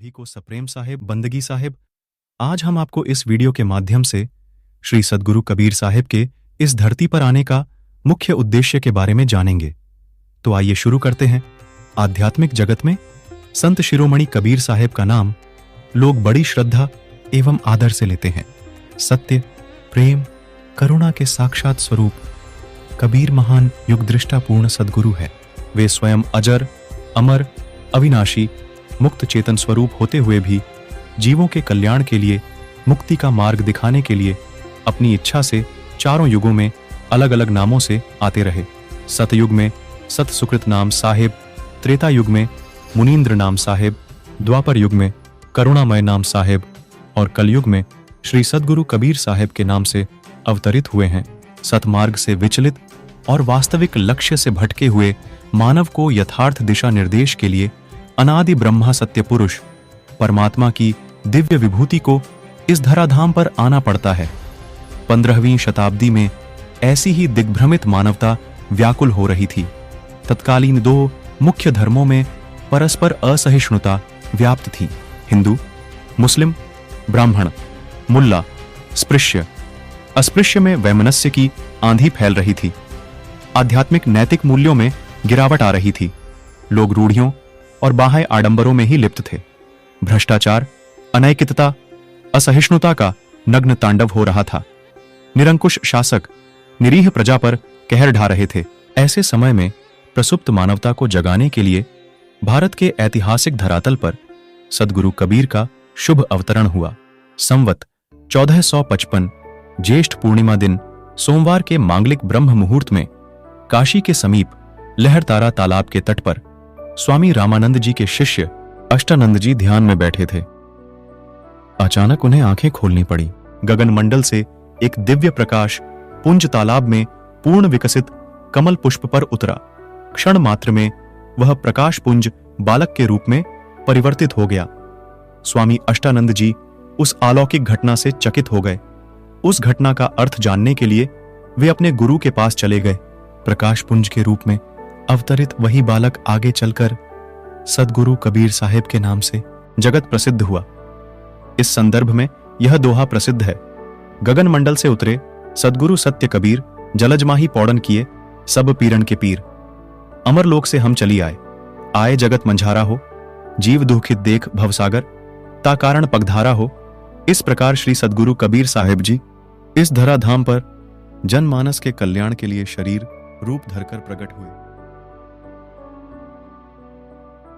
सभी को सप्रेम साहिब, बंदगी साहिब। आज हम आपको इस वीडियो के माध्यम से श्री सद्गुरु कबीर साहिब के इस धरती पर आने का मुख्य उद्देश्य के बारे में जानेंगे। तो आइए शुरू करते हैं। आध्यात्मिक जगत में संत शिरोमणि कबीर साहिब का नाम लोग बड़ी श्रद्धा एवं आदर से लेते हैं। सत्य, प्रेम, करुणा के साक्षात स्वरूप कबीर महान युगदृष्टापूर्ण सद्गुरु है। वे स्वयं अजर, अमर, अविनाशी, मुक्त चेतन स्वरूप होते हुए भी जीवों के कल्याण के लिए, मुक्ति का मार्ग दिखाने के लिए अपनी इच्छा से चारों युगों में अलग अलग नामों से आते रहे। सतयुग में सत सुकृत नाम साहिब, त्रेता युग में मुनीन्द्र नाम साहिब, द्वापर युग में करुणामय नाम साहिब और कलयुग में श्री सद्गुरु कबीर साहिब के नाम से अवतरित हुए हैं। सतमार्ग से विचलित और वास्तविक लक्ष्य से भटके हुए मानव को यथार्थ दिशा निर्देश के लिए अनादि ब्रह्मा सत्य पुरुष परमात्मा की दिव्य विभूति को इस धराधाम पर आना पड़ता है। 15वीं शताब्दी में ऐसी ही दिग्भ्रमित मानवता व्याकुल हो रही थी। तत्कालीन दो मुख्य धर्मों में परस्पर असहिष्णुता व्याप्त थी। हिंदू, मुस्लिम, ब्राह्मण, मुल्ला, स्पृश्य, अस्पृश्य में वैमनस्य की आंधी फैल रही थी। आध्यात्मिक नैतिक मूल्यों में गिरावट आ रही थी। लोग रूढ़ियों और बाह्य आडंबरों में ही लिप्त थे। भ्रष्टाचार, अनैतिकता, असहिष्णुता का नग्न तांडव हो रहा था। निरंकुश शासक निरीह प्रजा पर कहर ढा रहे थे। ऐसे समय में प्रसुप्त मानवता को जगाने के लिए भारत के ऐतिहासिक धरातल पर सद्गुरु कबीर का शुभ अवतरण हुआ। संवत 1455 ज्येष्ठ पूर्णिमा दिन सोमवार के मांगलिक ब्रह्म मुहूर्त में काशी के समीप लहरतारा तालाब के तट पर स्वामी रामानंद जी के शिष्य अष्टानंद जी ध्यान में बैठे थे। अचानक उन्हें आंखें खोलनी पड़ी। गगन मंडल से एक दिव्य प्रकाश पुंज तालाब में पूर्ण विकसित कमल पुष्प पर उतरा। क्षण मात्र में वह प्रकाश पुंज बालक के रूप में परिवर्तित हो गया। स्वामी अष्टानंद जी उस अलौकिक घटना से चकित हो गए। उस घटना का अर्थ जानने के लिए वे अपने गुरु के पास चले गए। प्रकाश पुंज के रूप में अवतरित वही बालक आगे चलकर सद्गुरु कबीर साहिब के नाम से जगत प्रसिद्ध हुआ। इस संदर्भ में यह दोहा प्रसिद्ध है। गगन मंडल से उतरे सद्गुरु सत्य कबीर, जलजमाही पौड़न किए सब पीरन के पीर। अमर लोक से हम चली आए जगत मंझारा हो, जीव दुखित देख भवसागर, ता कारण पगधारा हो। इस प्रकार श्री सद्गुरु कबीर साहिब जी इस धराधाम पर जनमानस के कल्याण के लिए शरीर रूप धरकर प्रकट हुए।